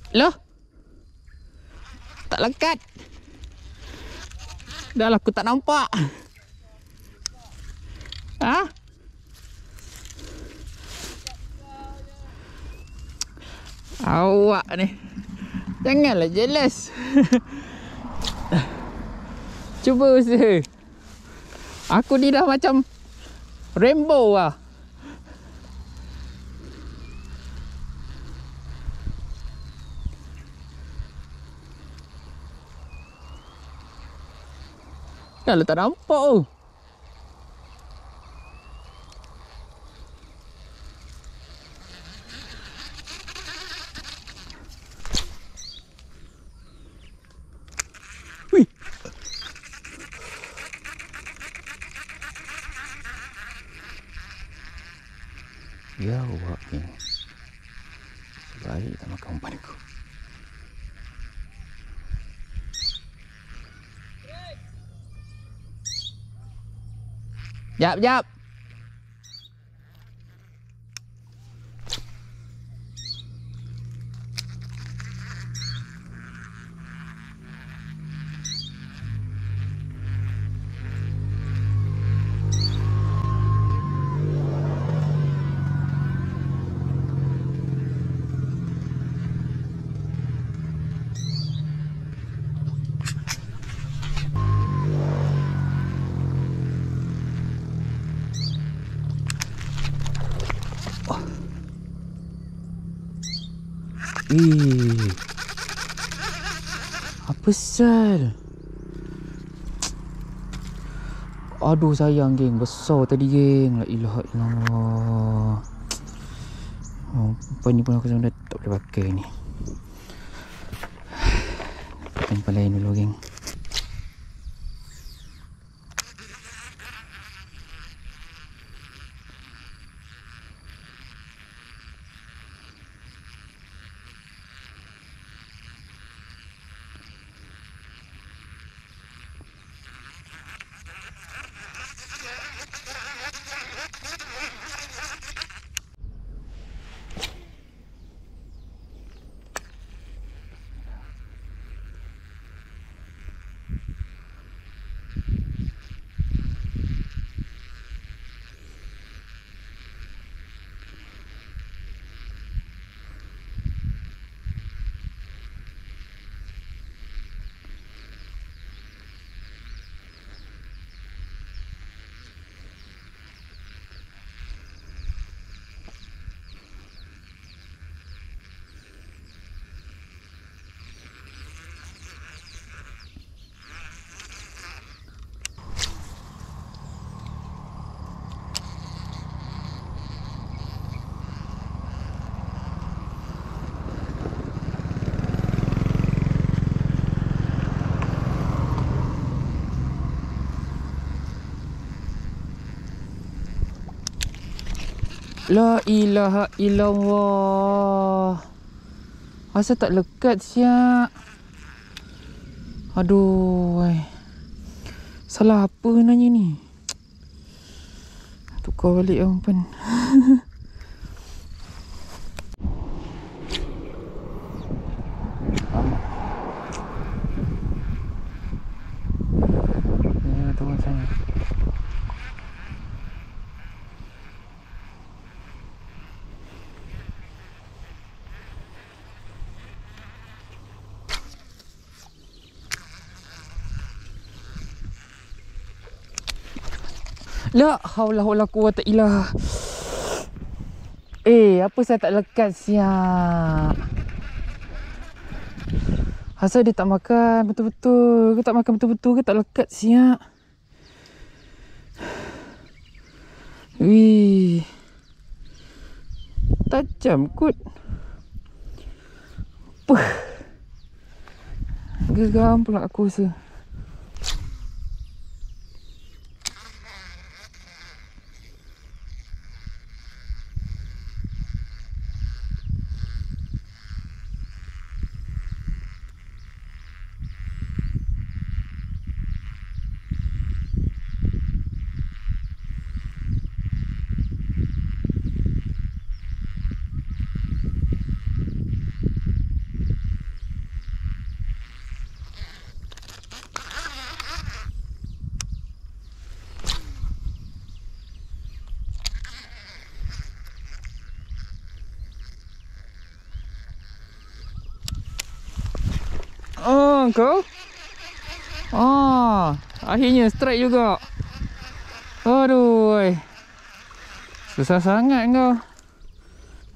Loh, tak lekat. Dah lah, aku tak nampak. Ha? Awak ni janganlah jealous. Cuba usaha. Aku ni dah macam rainbow lah. Kalau tak nampak tu. Wih. Ya awak ni. Baik tak makan umpan aku. Jap. Apa sal? Aduh sayang geng, besar tadi geng. La ilaha illallah. Umpan ni pun aku sebenarnya tak boleh pakai ni. Umpan lain dulu geng. La ilaha illallah. Asal tak lekat siap. Aduh. Salah apa nanya ni? Tukar balik umpan. Ya, tuan saya. La haula wala quwata illa. Apa saya tak lekat siap? Asal dia tak makan betul-betul ke tak makan betul-betul ke tak lekat siap? Wih. Tajam kot. Puh. Geram pula aku rasa. Oh, kau? Ah, akhirnya strike juga. Aduh. Susah sangat kau.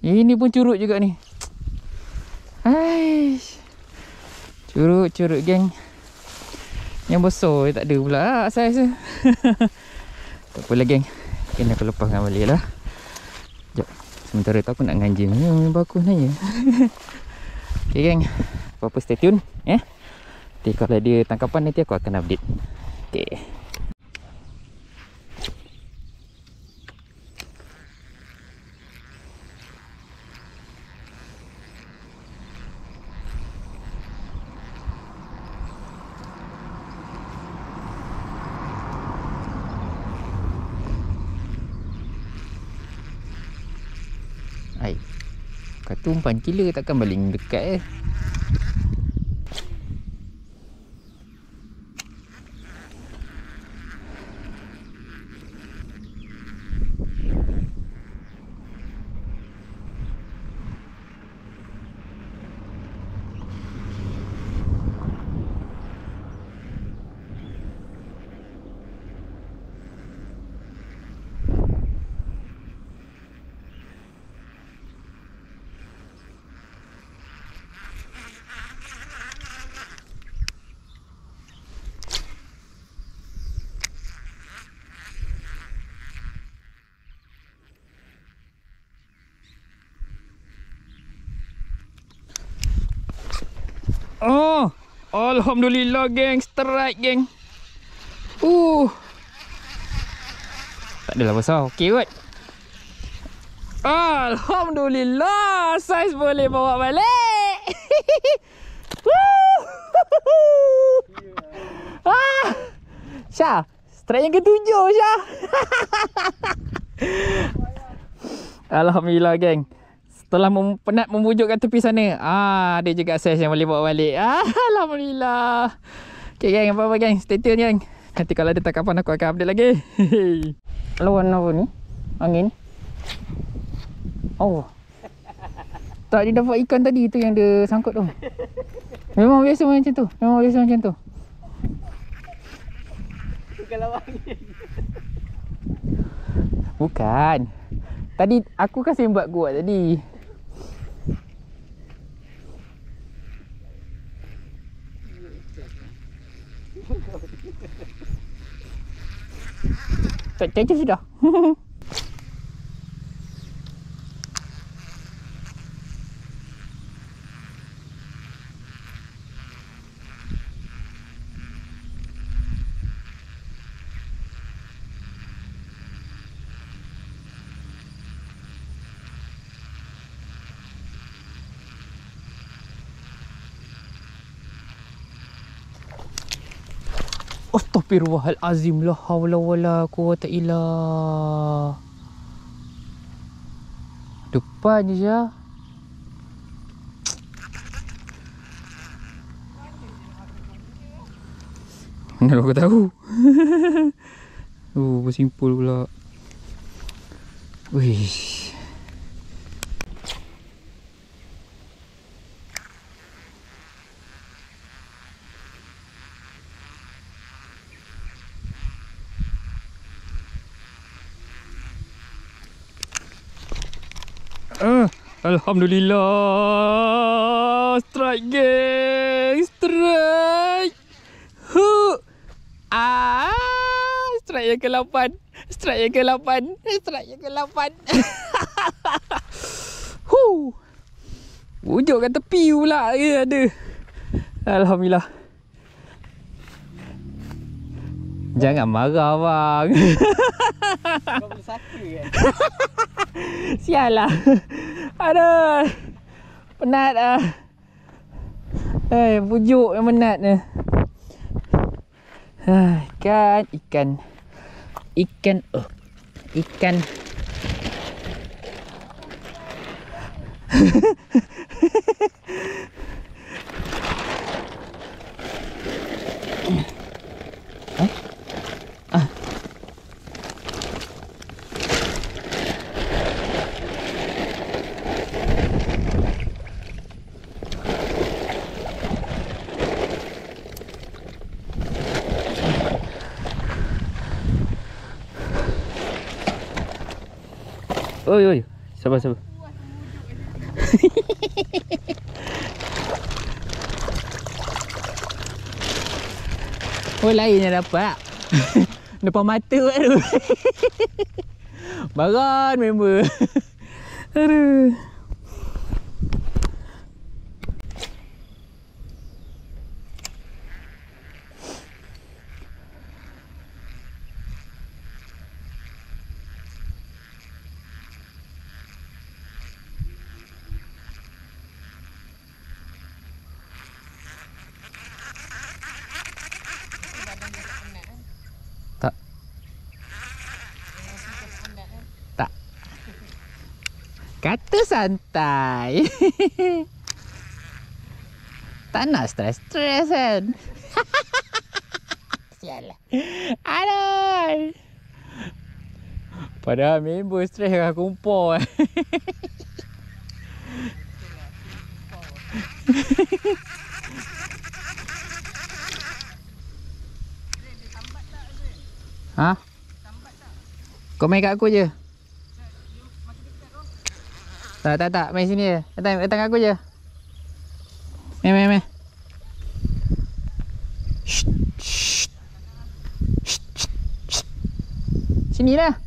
Ini pun curut juga ni. Aish. Curut geng. Yang besar tak ada pula saiz tu. Tak apalah geng. Kena aku lepaskan balik lah. Sekejap. Sementara tu aku nak nganjing. Bagus nanya. Okay geng. Apa-apa stay tune. Nanti kalau dia tangkapan nanti aku akan update. Okay. Hai. Kata umpan killer takkan baling dekat Oh, alhamdulillah geng, strike geng. Tak adalah besar, okey kot. Alhamdulillah, saiz boleh bawa balik. Syah, strike yang ketujuh Syah. Alhamdulillah geng. Setelah penat membujuk kat tepi sana, ada juga saiz yang boleh bawa balik. Alhamdulillah. Okay geng, apa-apa geng, stay tune geng. Nanti kalau ada tangkapan aku akan update lagi. Lawan apa ni? Angin. Oh. Tak, dia dapat ikan tadi tu yang dia sangkut tu. Memang biasa macam tu. Bukan lawan angin. Bukan. Tadi aku kan sembak kuat tadi. Tak caca sudah. Astaghfirullahalazim, la haula wala quwata illa. Depan je Syah. Mana aku tahu. Bersimpul pula. Wih. Alhamdulillah. Strike geng. Strike. Strike yang ke-8. Strike yang ke-8. Strike yang ke-8. Wujud kat tepi pula ada. Alhamdulillah. Jangan marah bang. Kau boleh saka kan? Sial lah. Aduh. Penat lah. Pujuk yang penat ni. Ikan. Ikan. Oi. Sabar. Oh, lain yang dapat. Depan mata baru. Baran member. Aduh. Tak. Kata santai. Tak nak stres kan. Sialah. Aduh. Padahal member stres dengan kumpul. Ha? Kau main kat aku je. Tak. Main sini je. Datang kat aku je. Main. Sinilah.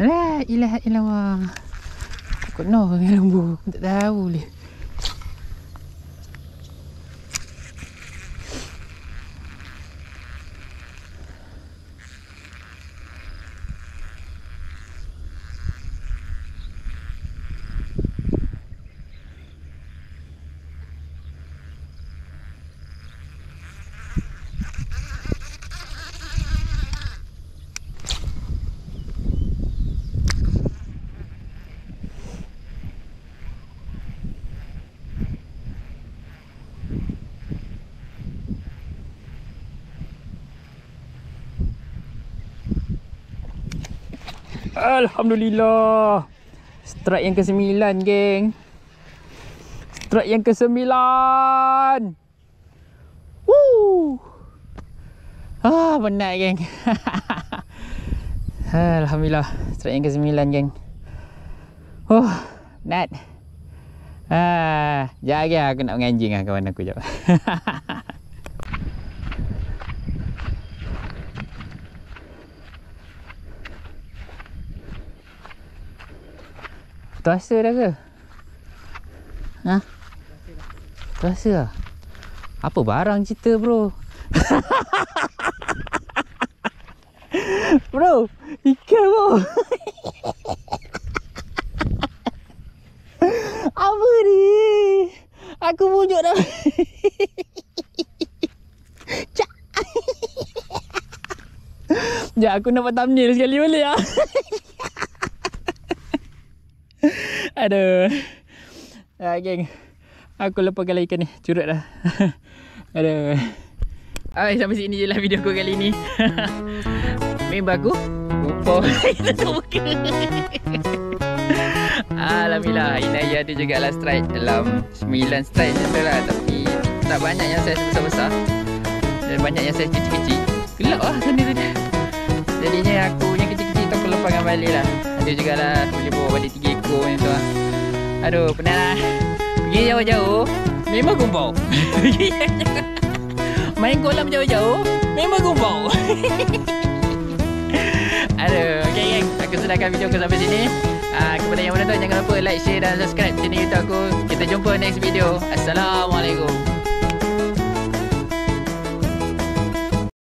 La ilaha illallah. Takut noh dengan lembu. Tak tahu boleh. Alhamdulillah. Strike yang ke-9, geng. Strike yang ke-9. Woo. Penat, geng. Alhamdulillah. Strike yang ke-9, geng. Penat. Sekejap lagi aku nak menganjing dengan kawan aku jap. Terasa dah ke? Ha? Terasa lah? Apa barang cerita bro? Bro, ikan bro. Apa ni? Aku pujuk dah. Cak. Sekejap aku nak buat thumbnail sekali boleh lah. Aduh. Geng. Aku lepaskan lah ikan ni. Curut dah. Aduh. Sampai sini je lah video aku kali ni. Member aku lupa. Alhamdulillah. Inaya ada jugalah strike. Dalam 9 strike macam tu lah. Tapi tak banyak yang saiz besar-besar. Dan banyak yang saiz kecil-kecil. Gelap lah sana-sana. Jadinya aku yang kecil-kecil tu aku lepaskan balik lah. Ada jugalah boleh bawa balik 3 ekor macam tu lah. Aduh, penat lah. Pergi jauh-jauh memang kumpul. Main kolam jauh-jauh memang gumpau. Aduh, okay geng, aku sudahkan video aku sampai sini. Kepada yang menonton, jangan lupa like, share dan subscribe channel YouTube aku. Kita jumpa next video. Assalamualaikum.